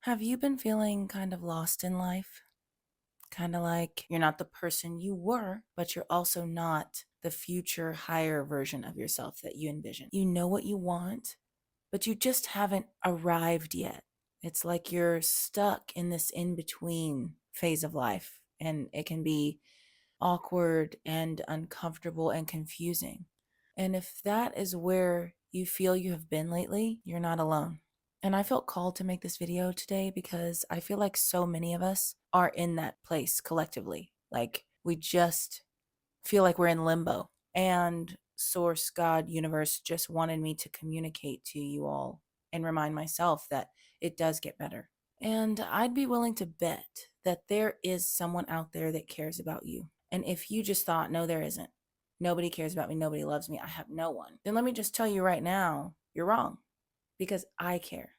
Have you been feeling kind of lost in life? Kind of like you're not the person you were, but you're also not the future higher version of yourself that you envision. You know what you want, but you just haven't arrived yet. It's like you're stuck in this in between phase of life, and it can be awkward and uncomfortable and confusing. And if that is where you feel you have been lately, you're not alone. And I felt called to make this video today because I feel like so many of us are in that place collectively. Like we just feel like we're in limbo. And Source, God, Universe just wanted me to communicate to you all and remind myself that it does get better. And I'd be willing to bet that there is someone out there that cares about you. And if you just thought, no, there isn't, nobody cares about me, nobody loves me, I have no one, then let me just tell you right now, you're wrong because I care.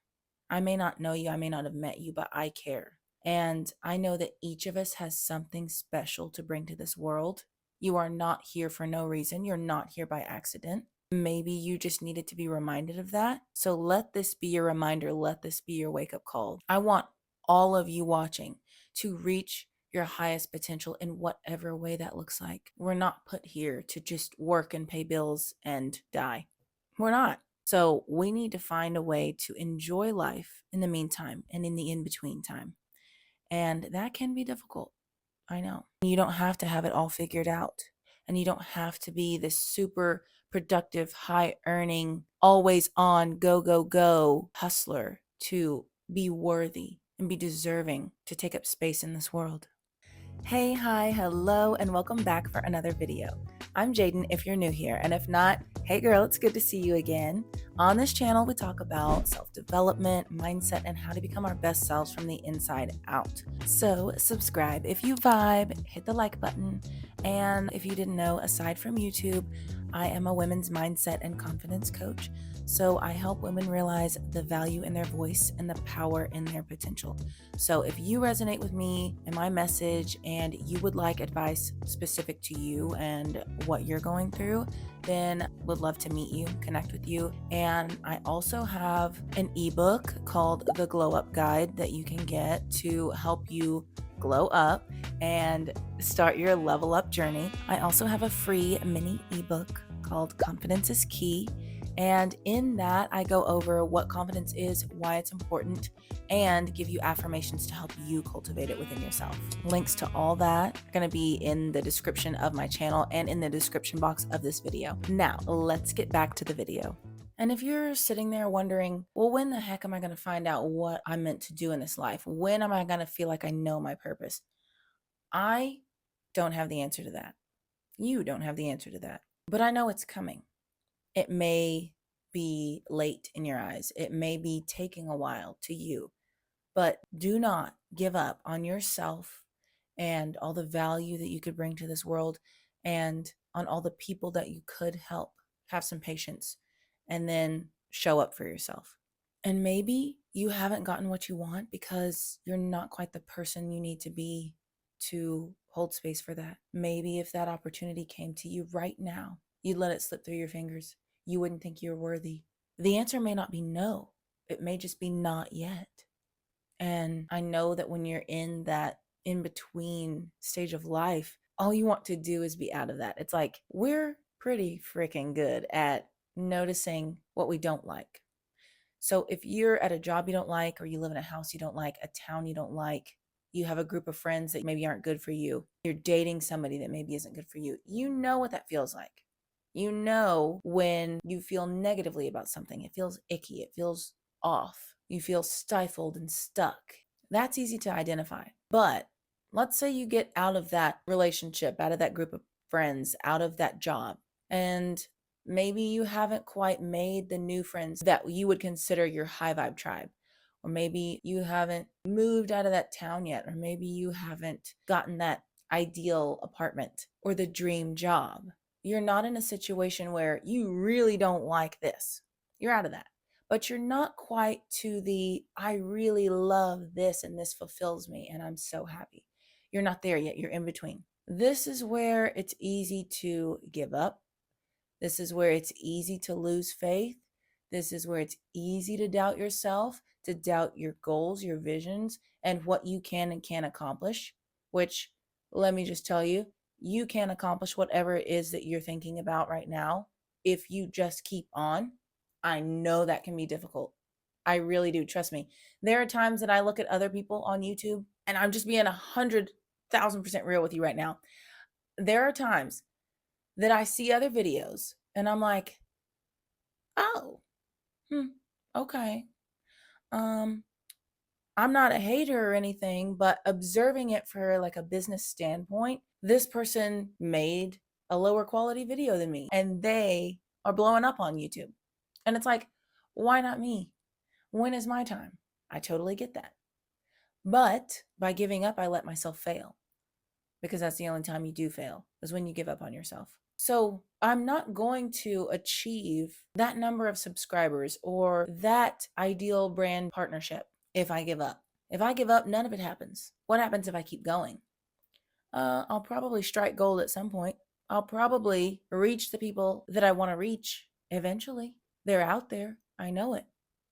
I may not know you, I may not have met you, but I care. And I know that each of us has something special to bring to this world. You are not here for no reason. You're not here by accident. Maybe you just needed to be reminded of that. So let this be your reminder. Let this be your wake up call. I want all of you watching to reach your highest potential in whatever way that looks like. We're not put here to just work and pay bills and die. We're not. So we need to find a way to enjoy life in the meantime and in the in between time. And that can be difficult. I know. You don't have to have it all figured out. And you don't have to be this super productive, high earning, always on, go, go, go hustler to be worthy and be deserving to take up space in this world. Hey, hi, hello, and welcome back for another video. I'm Jaden if you're new here, and if not, hey girl, it's good to see you again. On this channel, we talk about self-development, mindset, and how to become our best selves from the inside out. So subscribe if you vibe, hit the like button, and if you didn't know, aside from YouTube, I am a women's mindset and confidence coach. So I help women realize the value in their voice and the power in their potential. So if you resonate with me and my message and you would like advice specific to you and what you're going through, then would love to meet you, connect with you. And I also have an ebook called The Glow Up Guide that you can get to help you glow up and start your level up journey. I also have a free mini ebook called Confidence is Key. And in that, I go over what confidence is, why it's important, and give you affirmations to help you cultivate it within yourself. Links to all that are going to be in the description of my channel and in the description box of this video. Now, let's get back to the video. And if you're sitting there wondering, well, when the heck am I going to find out what I'm meant to do in this life? When am I going to feel like I know my purpose? I don't have the answer to that. You don't have the answer to that. But I know it's coming. It may be late in your eyes. It may be taking a while to you, but do not give up on yourself and all the value that you could bring to this world and on all the people that you could help. Have some patience and then show up for yourself. And maybe you haven't gotten what you want because you're not quite the person you need to be to hold space for that. Maybe if that opportunity came to you right now, you'd let it slip through your fingers. You wouldn't think you're worthy. The answer may not be no. It may just be not yet. And I know that when you're in that in between stage of life, all you want to do is be out of that. It's like we're pretty freaking good at noticing what we don't like. So if you're at a job you don't like, or you live in a house you don't like, a town you don't like, you have a group of friends that maybe aren't good for you, you're dating somebody that maybe isn't good for you, you know what that feels like. You know when you feel negatively about something, it feels icky, it feels off, you feel stifled and stuck. That's easy to identify. But let's say you get out of that relationship, out of that group of friends, out of that job, and maybe you haven't quite made the new friends that you would consider your high vibe tribe. Or maybe you haven't moved out of that town yet. Or maybe you haven't gotten that ideal apartment or the dream job. You're not in a situation where you really don't like this. You're out of that. But you're not quite to the, I really love this and this fulfills me and I'm so happy. You're not there yet. You're in between. This is where it's easy to give up. This is where it's easy to lose faith. This is where it's easy to doubt yourself. to doubt your goals, your visions, and what you can and can't accomplish, which let me just tell you, you can accomplish whatever it is that you're thinking about right now if you just keep on. I know that can be difficult. I really do. Trust me. There are times that I look at other people on YouTube, and I'm just being 100,000% real with you right now. There are times that I see other videos and I'm like, oh, okay. Um, I'm not a hater or anything, but observing it for like a business standpoint, this person made a lower quality video than me and they are blowing up on YouTube. And it's like, why not me? When is my time? I totally get that. But by giving up, I let myself fail, because that's the only time you do fail, is when you give up on yourself. So I'm not going to achieve that number of subscribers or that ideal brand partnership if I give up. If I give up, none of it happens. What happens if I keep going? I'll probably strike gold at some point. I'll probably reach the people that I want to reach eventually. They're out there. I know it.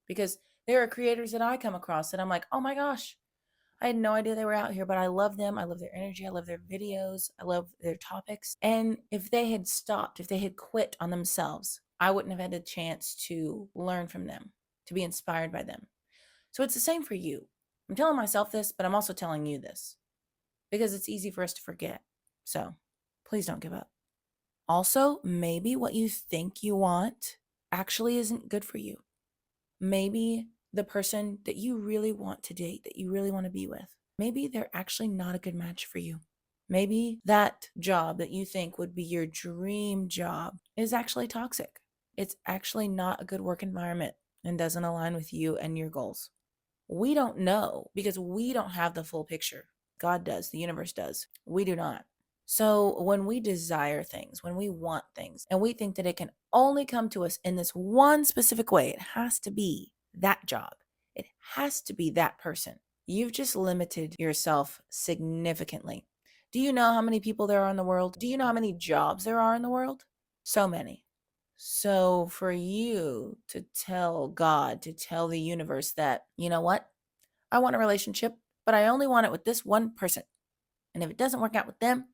Because there are creators that I come across that I'm like, oh my gosh, I had no idea they were out here, but I love them. I love their energy. I love their videos. I love their topics. And if they had stopped, if they had quit on themselves, I wouldn't have had a chance to learn from them, to be inspired by them. So it's the same for you. I'm telling myself this, but I'm also telling you this because it's easy for us to forget. So please don't give up. Also, maybe what you think you want actually isn't good for you. Maybe the person that you really want to date, that you really want to be with, maybe they're actually not a good match for you. Maybe that job that you think would be your dream job is actually toxic. It's actually not a good work environment and doesn't align with you and your goals. We don't know because we don't have the full picture. God does, the universe does. We do not. So when we desire things, when we want things, and we think that it can only come to us in this one specific way, it has to be that job, it has to be that person, you've just limited yourself significantly. Do you know how many people there are in the world? Do you know how many jobs there are in the world? So many. So for you to tell God, to tell the universe that, you know what? I want a relationship, but I only want it with this one person. And if it doesn't work out with them,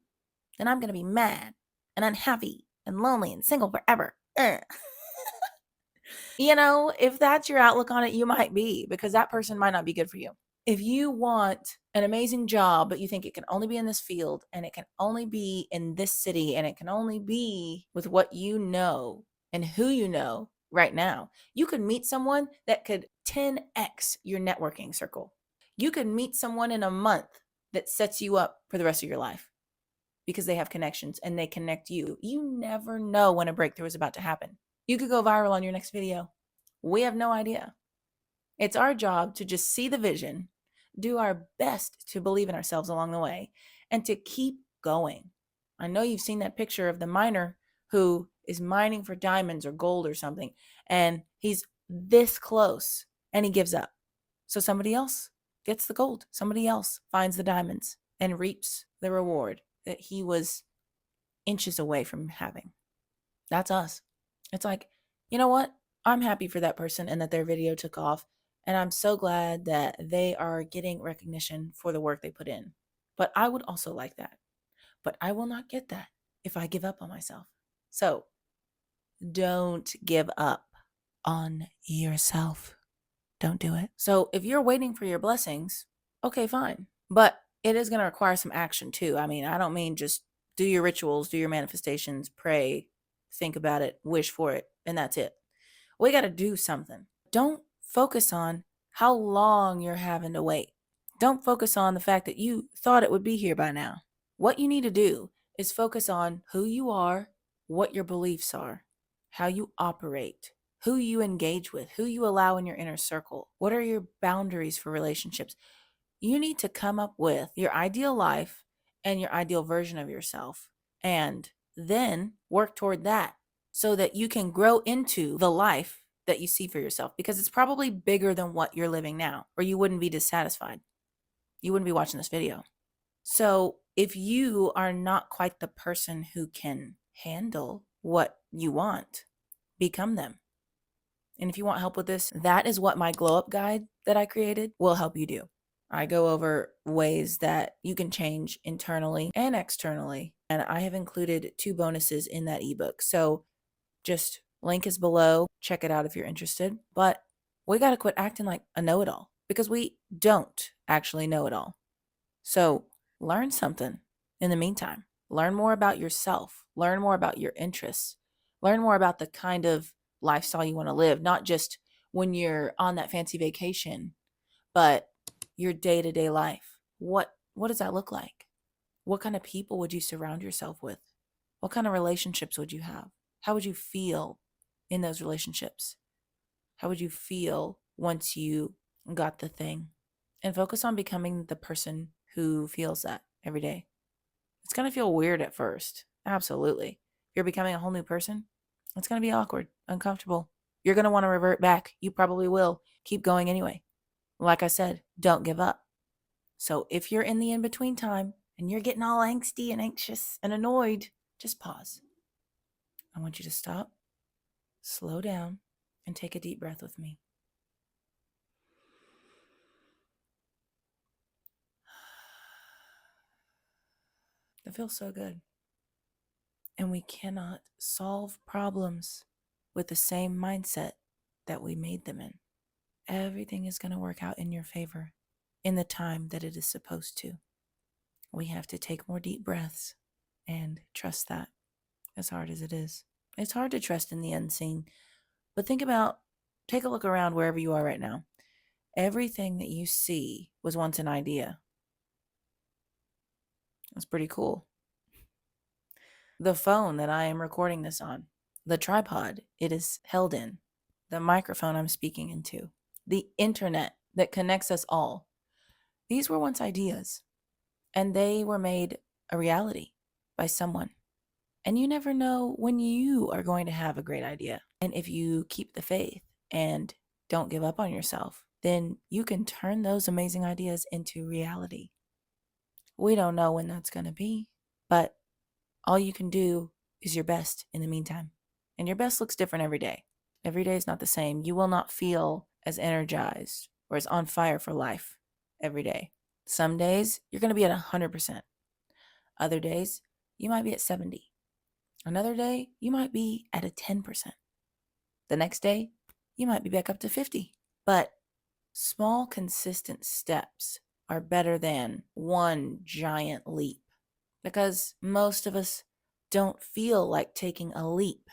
then I'm going to be mad and unhappy and lonely and single forever. If that's your outlook on it, you might be, because that person might not be good for you. If you want an amazing job, but you think it can only be in this field and it can only be in this city and it can only be with what you know and who you know right now, you could meet someone that could 10x your networking circle. You could meet someone in a month that sets you up for the rest of your life because they have connections and they connect you. You never know when a breakthrough is about to happen. You could go viral on your next video. We have no idea. It's our job to just see the vision, do our best to believe in ourselves along the way, and to keep going. I know you've seen that picture of the miner who is mining for diamonds or gold or something, and he's this close and he gives up. So somebody else gets the gold. Somebody else finds the diamonds and reaps the reward that he was inches away from having. That's us. It's like, you know what? I'm happy for that person and that their video took off. And I'm so glad that they are getting recognition for the work they put in. But I would also like that. But I will not get that if I give up on myself. So don't give up on yourself. Don't do it. So if you're waiting for your blessings, okay, fine. But it is going to require some action too. I mean, I don't mean just do your rituals, do your manifestations, pray, think about it, wish for it, and that's it. We got to do something. Don't focus on how long you're having to wait. Don't focus on the fact that you thought it would be here by now. What you need to do is focus on who you are, what your beliefs are, how you operate, who you engage with, who you allow in your inner circle. What are your boundaries for relationships? You need to come up with your ideal life and your ideal version of yourself, and then work toward that so that you can grow into the life that you see for yourself, because it's probably bigger than what you're living now, or you wouldn't be dissatisfied. You wouldn't be watching this video. So if you are not quite the person who can handle what you want, become them. And if you want help with this, that is what my glow up guide that I created will help you do. I go over ways that you can change internally and externally. And I have included 2 bonuses in that ebook. So just link is below. Check it out if you're interested. But we got to quit acting like a know it all because we don't actually know it all. So learn something in the meantime. Learn more about yourself. Learn more about your interests. Learn more about the kind of lifestyle you want to live, not just when you're on that fancy vacation, but your day-to-day life. What does that look like? What kind of people would you surround yourself with? What kind of relationships would you have? How would you feel in those relationships? How would you feel once you got the thing? And focus on becoming the person who feels that every day. It's going to feel weird at first. Absolutely. If you're becoming a whole new person, it's going to be awkward, uncomfortable. You're going to want to revert back. You probably will. Keep going anyway. Like I said, don't give up. So if you're in the in-between time and you're getting all angsty and anxious and annoyed, just pause. I want you to stop, slow down, and take a deep breath with me. That feels so good. And we cannot solve problems with the same mindset that we made them in. Everything is going to work out in your favor in the time that it is supposed to. We have to take more deep breaths and trust that, as hard as it is. It's hard to trust in the unseen, but take a look around wherever you are right now. Everything that you see was once an idea. That's pretty cool. The phone that I am recording this on, the tripod it is held in, the microphone I'm speaking into, the internet that connects us all. These were once ideas, and they were made a reality by someone. And you never know when you are going to have a great idea. And if you keep the faith and don't give up on yourself, then you can turn those amazing ideas into reality. We don't know when that's going to be, but all you can do is your best in the meantime. And your best looks different every day. Every day is not the same. You will not feel as energized or as on fire for life every day. Some days you're going to be at 100%. Other days you might be at 70. Another day you might be at a 10%. The next day you might be back up to 50. But small, consistent steps are better than one giant leap, because most of us don't feel like taking a leap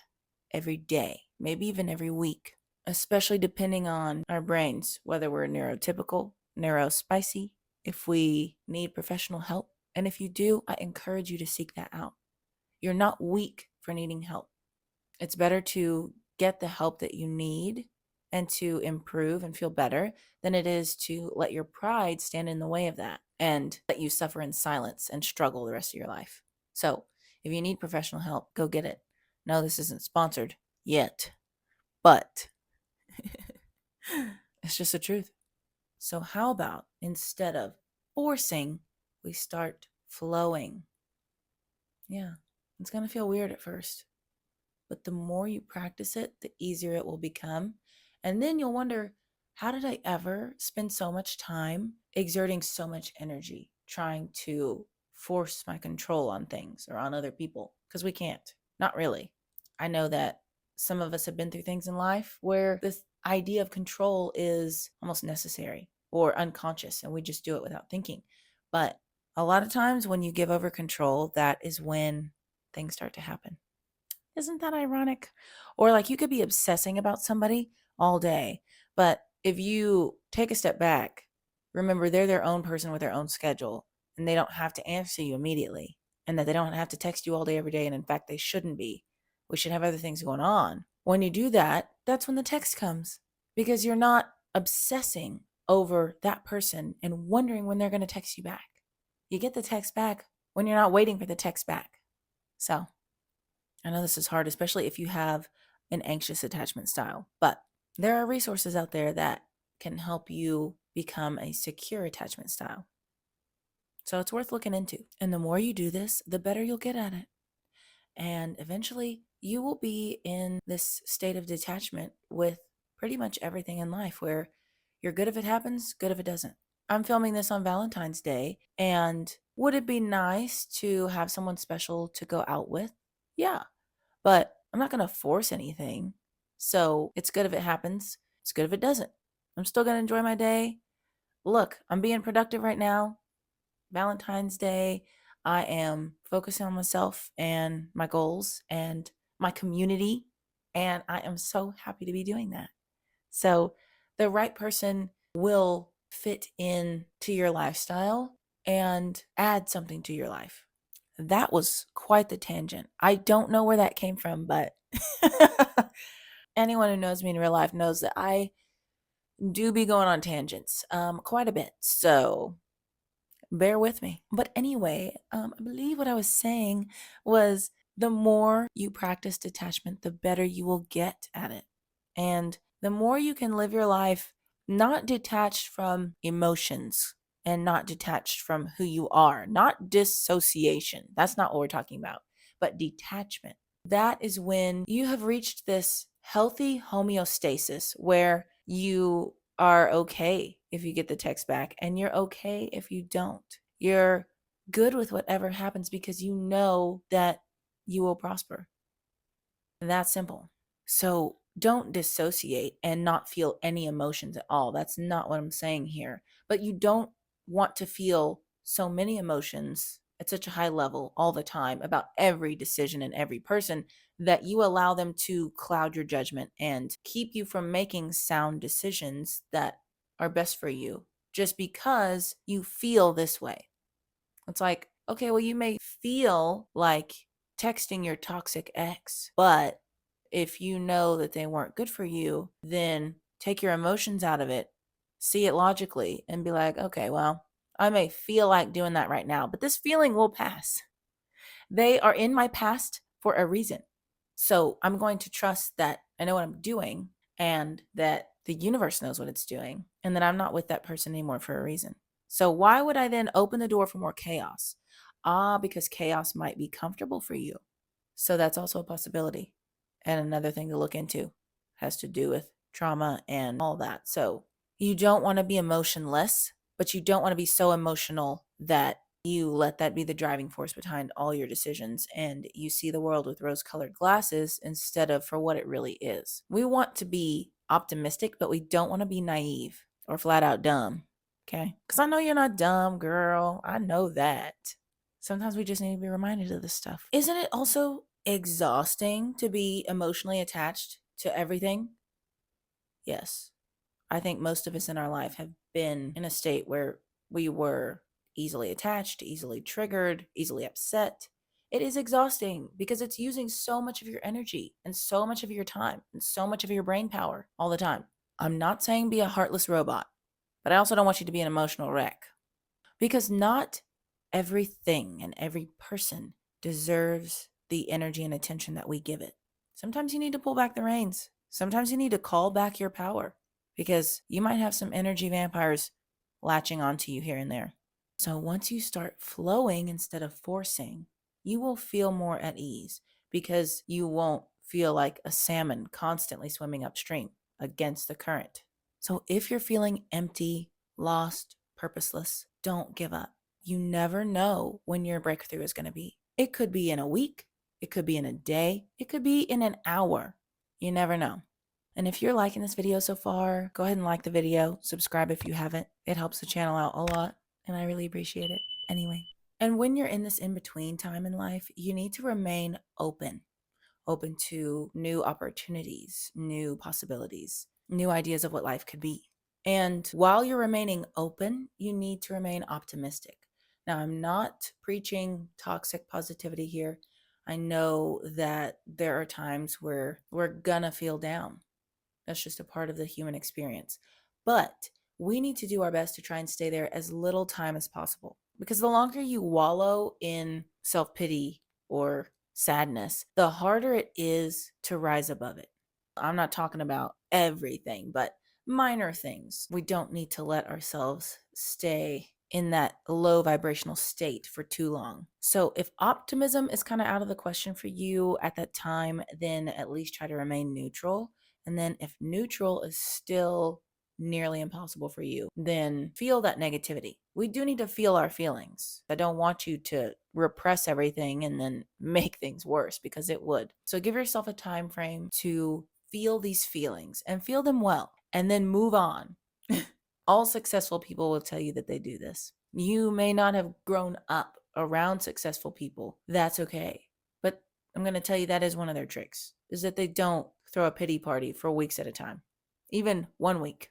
every day, maybe even every week, especially depending on our brains, whether we're neurotypical, neurospicy, if we need professional help. And if you do, I encourage you to seek that out. You're not weak for needing help. It's better to get the help that you need and to improve and feel better than it is to let your pride stand in the way of that and let you suffer in silence and struggle the rest of your life. So if you need professional help, go get it. No, this isn't sponsored yet, but it's just the truth. So how about instead of forcing, we start flowing? Yeah, it's going to feel weird at first, but the more you practice it, the easier it will become. And then you'll wonder, how did I ever spend so much time exerting so much energy trying to force my control on things or on other people? Because we can't. Not really. I know that some of us have been through things in life where this idea of control is almost necessary or unconscious, and we just do it without thinking. But a lot of times when you give over control, that is when things start to happen. Isn't that ironic? Or like you could be obsessing about somebody all day, but if you take a step back, remember they're their own person with their own schedule, and they don't have to answer you immediately, and that they don't have to text you all day every day, and in fact they shouldn't be. We should have other things going on. When you do that, that's when the text comes, because you're not obsessing over that person and wondering when they're going to text you back. You get the text back when you're not waiting for the text back. So I know this is hard, especially if you have an anxious attachment style, but there are resources out there that can help you become a secure attachment style. So it's worth looking into. And the more you do this, the better you'll get at it. And eventually you will be in this state of detachment with pretty much everything in life where you're good if it happens, good if it doesn't. I'm filming this on Valentine's Day, and would it be nice to have someone special to go out with? Yeah, but I'm not going to force anything. So it's good if it happens, it's good if it doesn't. I'm still going to enjoy my day. Look, I'm being productive right now. Valentine's Day, I am focusing on myself and my goals and my community. And I am so happy to be doing that. So the right person will fit in to your lifestyle and add something to your life. That was quite the tangent. I don't know where that came from, but anyone who knows me in real life knows that I do be going on tangents quite a bit. So bear with me. But anyway, I believe what I was saying was the more you practice detachment, the better you will get at it. And the more you can live your life not detached from emotions and not detached from who you are, not dissociation. That's not what we're talking about, but detachment. That is when you have reached this healthy homeostasis where you are okay if you get the text back and you're okay if you don't. You're good with whatever happens because you know that you will prosper. That simple. So don't dissociate and not feel any emotions at all. That's not what I'm saying here. But you don't want to feel so many emotions at such a high level all the time about every decision and every person that you allow them to cloud your judgment and keep you from making sound decisions that are best for you just because you feel this way. It's like, okay, well, you may feel like texting your toxic ex, but if you know that they weren't good for you, then take your emotions out of it, see it logically, and be like, okay, well, I may feel like doing that right now, but this feeling will pass. They are in my past for a reason. So I'm going to trust that I know what I'm doing and that the universe knows what it's doing and that I'm not with that person anymore for a reason. So why would I then open the door for more chaos? Because chaos might be comfortable for you. So that's also a possibility. And another thing to look into has to do with trauma and all that. So you don't want to be emotionless, but you don't want to be so emotional that you let that be the driving force behind all your decisions and you see the world with rose colored glasses instead of for what it really is. We want to be optimistic, but we don't want to be naive or flat out dumb. Okay? Because I know you're not dumb, girl. I know that. Sometimes we just need to be reminded of this stuff. Isn't it also exhausting to be emotionally attached to everything? Yes. I think most of us in our life have been in a state where we were easily attached, easily triggered, easily upset. It is exhausting because it's using so much of your energy and so much of your time and so much of your brain power all the time. I'm not saying be a heartless robot, but I also don't want you to be an emotional wreck because not everything and every person deserves the energy and attention that we give it. Sometimes you need to pull back the reins. Sometimes you need to call back your power because you might have some energy vampires latching onto you here and there. So once you start flowing instead of forcing, you will feel more at ease because you won't feel like a salmon constantly swimming upstream against the current. So if you're feeling empty, lost, purposeless, don't give up. You never know when your breakthrough is going to be. It could be in a week, it could be in a day, it could be in an hour. You never know. And if you're liking this video so far, go ahead and like the video, subscribe if you haven't. It helps the channel out a lot, and I really appreciate it. Anyway, and when you're in this in-between time in life, you need to remain open to new opportunities, new possibilities, new ideas of what life could be. And while you're remaining open, you need to remain optimistic. Now, I'm not preaching toxic positivity here. I know that there are times where we're gonna feel down. That's just a part of the human experience. But we need to do our best to try and stay there as little time as possible. Because the longer you wallow in self pity or sadness, the harder it is to rise above it. I'm not talking about everything, but minor things. We don't need to let ourselves stay in that low vibrational state for too long. So if optimism is kind of out of the question for you at that time, then at least try to remain neutral And then if neutral is still nearly impossible for you, then feel that negativity. We do need to feel our feelings. I don't want you to repress everything and then make things worse, because it would. So give yourself a time frame to feel these feelings and feel them well, and then move on. All successful people will tell you that they do this. You may not have grown up around successful people. That's okay. But I'm going to tell you that is one of their tricks, is that they don't throw a pity party for weeks at a time, even 1 week.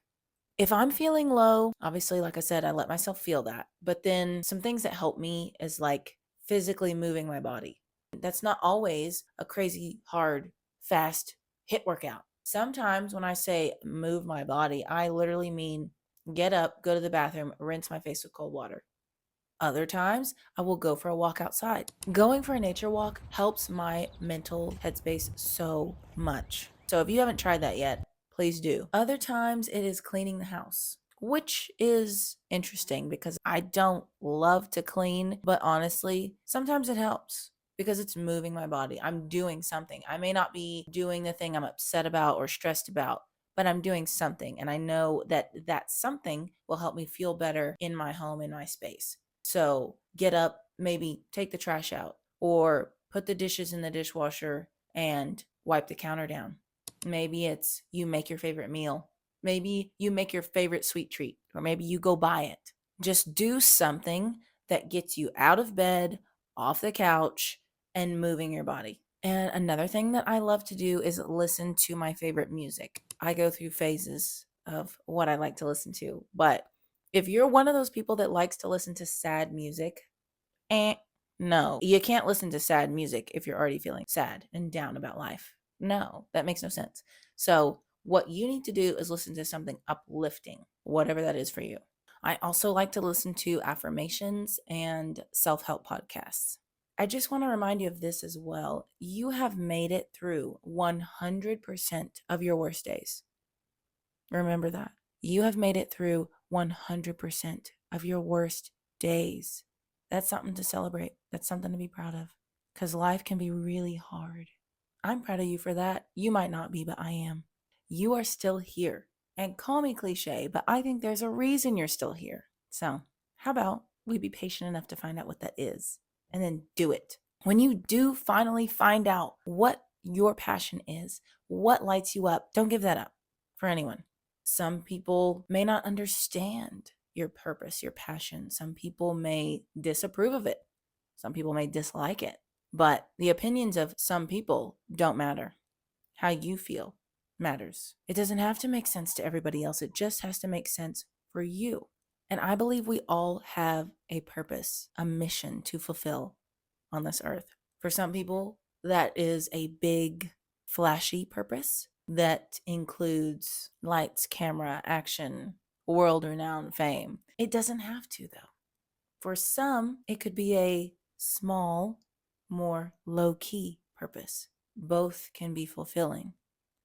If I'm feeling low, obviously, like I said, I let myself feel that. But then some things that help me is like physically moving my body. That's not always a crazy, hard, fast HIIT workout. Sometimes when I say move my body, I literally mean get up, go to the bathroom, rinse my face with cold water. Other times, I will go for a walk outside. Going for a nature walk helps my mental headspace so much. So if you haven't tried that yet, please do. Other times, it is cleaning the house, which is interesting because I don't love to clean, but honestly, sometimes it helps because it's moving my body. I'm doing something. I may not be doing the thing I'm upset about or stressed about, but I'm doing something. And I know that that something will help me feel better in my home, in my space. So get up, maybe take the trash out, or put the dishes in the dishwasher and wipe the counter down. Maybe it's you make your favorite meal. Maybe you make your favorite sweet treat, or maybe you go buy it. Just do something that gets you out of bed, off the couch, and moving your body. And another thing that I love to do is listen to my favorite music. I go through phases of what I like to listen to, but if you're one of those people that likes to listen to sad music, eh, no. You can't listen to sad music if you're already feeling sad and down about life. No, that makes no sense. So, what you need to do is listen to something uplifting, whatever that is for you. I also like to listen to affirmations and self help podcasts. I just want to remind you of this as well. You have made it through 100% of your worst days. Remember that. You have made it through 100% of your worst days. That's something to celebrate. That's something to be proud of, because life can be really hard. I'm proud of you for that. You might not be, but I am. You are still here. And call me cliche, but I think there's a reason you're still here. So, how about we be patient enough to find out what that is and then do it? When you do finally find out what your passion is, what lights you up, don't give that up for anyone. Some people may not understand your purpose, your passion. Some people may disapprove of it. Some people may dislike it. But the opinions of some people don't matter. How you feel matters. It doesn't have to make sense to everybody else. It just has to make sense for you. And I believe we all have a purpose, a mission to fulfill on this earth. For some people, that is a big, flashy purpose that includes lights, camera, action, world renowned fame. It doesn't have to, though. For some, it could be a small, more low key purpose. Both can be fulfilling.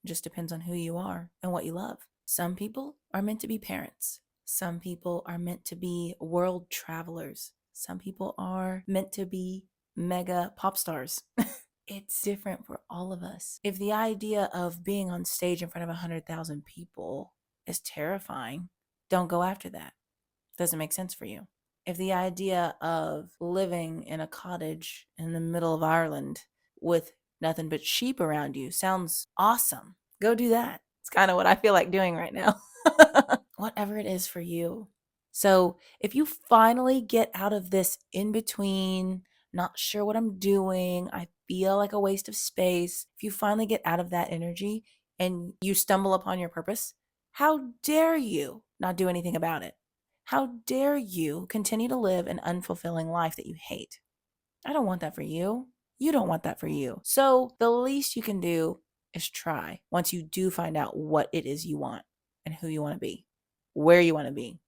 It just depends on who you are and what you love. Some people are meant to be parents. Some people are meant to be world travelers. Some people are meant to be mega pop stars. It's different for all of us. If the idea of being on stage in front of 100,000 people is terrifying, don't go after that. Doesn't make sense for you. If the idea of living in a cottage in the middle of Ireland with nothing but sheep around you sounds awesome, go do that. It's kind of what I feel like doing right now. Whatever it is for you. So if you finally get out of this in between, not sure what I'm doing, I feel like a waste of space, if you finally get out of that energy and you stumble upon your purpose, how dare you not do anything about it? How dare you continue to live an unfulfilling life that you hate? I don't want that for you. You don't want that for you. So the least you can do is try once you do find out what it is you want and who you want to be, where you want to be.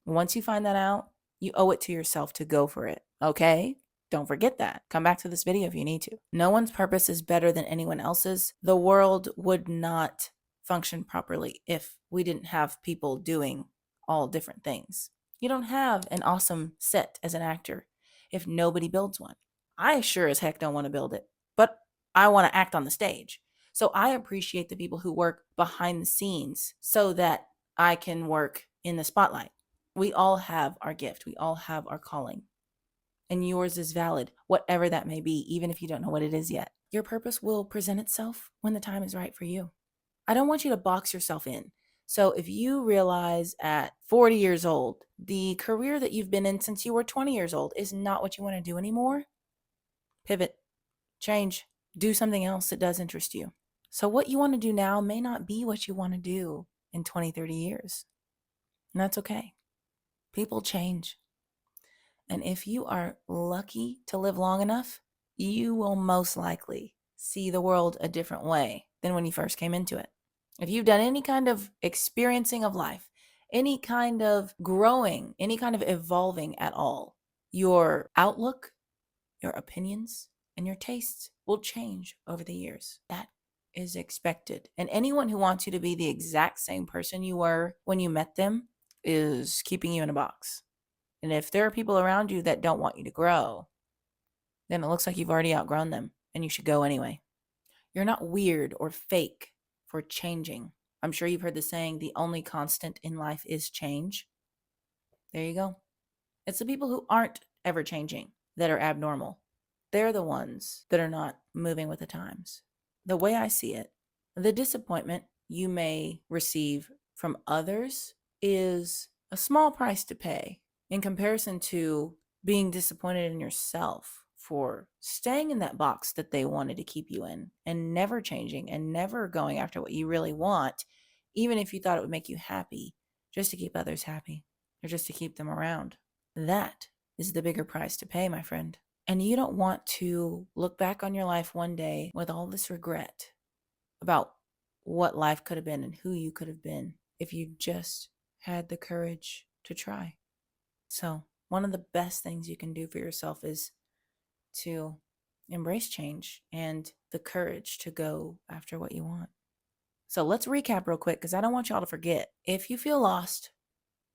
Once you find that out, you owe it to yourself to go for it. Okay? Don't forget that. Come back to this video if you need to. No one's purpose is better than anyone else's. The world would not function properly if we didn't have people doing all different things. You don't have an awesome set as an actor if nobody builds one. I sure as heck don't want to build it, but I want to act on the stage. So I appreciate the people who work behind the scenes so that I can work in the spotlight. We all have our gift. We all have our calling. And yours is valid, whatever that may be, even if you don't know what it is yet. Your purpose will present itself when the time is right for you. I don't want you to box yourself in. So if you realize at 40 years old, the career that you've been in since you were 20 years old is not what you want to do anymore, pivot, change, do something else that does interest you. So what you want to do now may not be what you want to do in 20, 30 years. And that's okay. People change. And if you are lucky to live long enough, you will most likely see the world a different way than when you first came into it. If you've done any kind of experiencing of life, any kind of growing, any kind of evolving at all, your outlook, your opinions, and your tastes will change over the years. That is expected. And anyone who wants you to be the exact same person you were when you met them is keeping you in a box. And if there are people around you that don't want you to grow, then it looks like you've already outgrown them and you should go anyway. You're not weird or fake for changing. I'm sure you've heard the saying, the only constant in life is change. There you go. It's the people who aren't ever changing that are abnormal. They're the ones that are not moving with the times. The way I see it, the disappointment you may receive from others is a small price to pay in comparison to being disappointed in yourself for staying in that box that they wanted to keep you in and never changing and never going after what you really want, even if you thought it would make you happy, just to keep others happy or just to keep them around. That is the bigger price to pay, my friend. And you don't want to look back on your life one day with all this regret about what life could have been and who you could have been if you just had the courage to try. So one of the best things you can do for yourself is to embrace change and the courage to go after what you want. So let's recap real quick because I don't want y'all to forget. If you feel lost,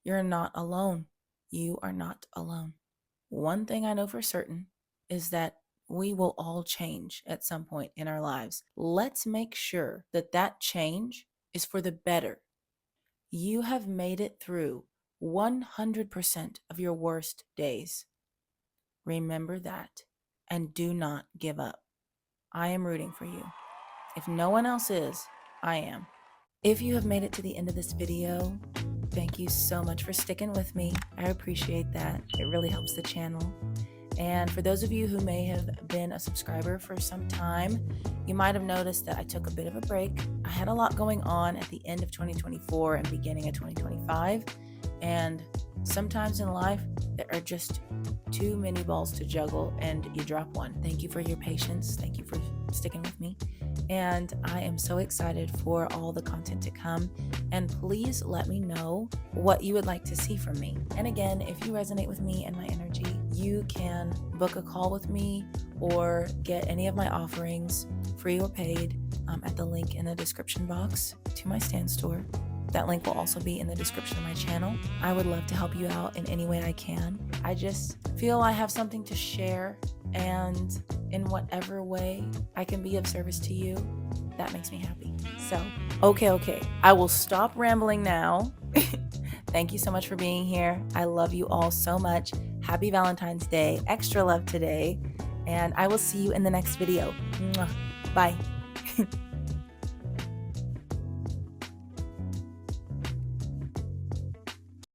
you're not alone. You are not alone. One thing I know for certain is that we will all change at some point in our lives. Let's make sure that that change is for the better. You have made it through 100% of your worst days. Remember that and do not give up. I am rooting for you. If no one else is, I am. If you have made it to the end of this video, thank you so much for sticking with me. I appreciate that. It really helps the channel. And for those of you who may have been a subscriber for some time, you might have noticed that I took a bit of a break. I had a lot going on at the end of 2024 and beginning of 2025. And sometimes in life, there are just too many balls to juggle and you drop one. Thank you for your patience. Thank you for sticking with me. And I am so excited for all the content to come. And please let me know what you would like to see from me. And again, if you resonate with me and my energy, you can book a call with me or get any of my offerings, free or paid, at the link in the description box to my Stand store. That link will also be in the description of my channel. I would love to help you out in any way I can. I just feel I have something to share, and in whatever way I can be of service to you, that makes me happy. So, okay. I will stop rambling now. Thank you so much for being here. I love you all so much. Happy Valentine's Day. Extra love today. And I will see you in the next video. Mwah. Bye.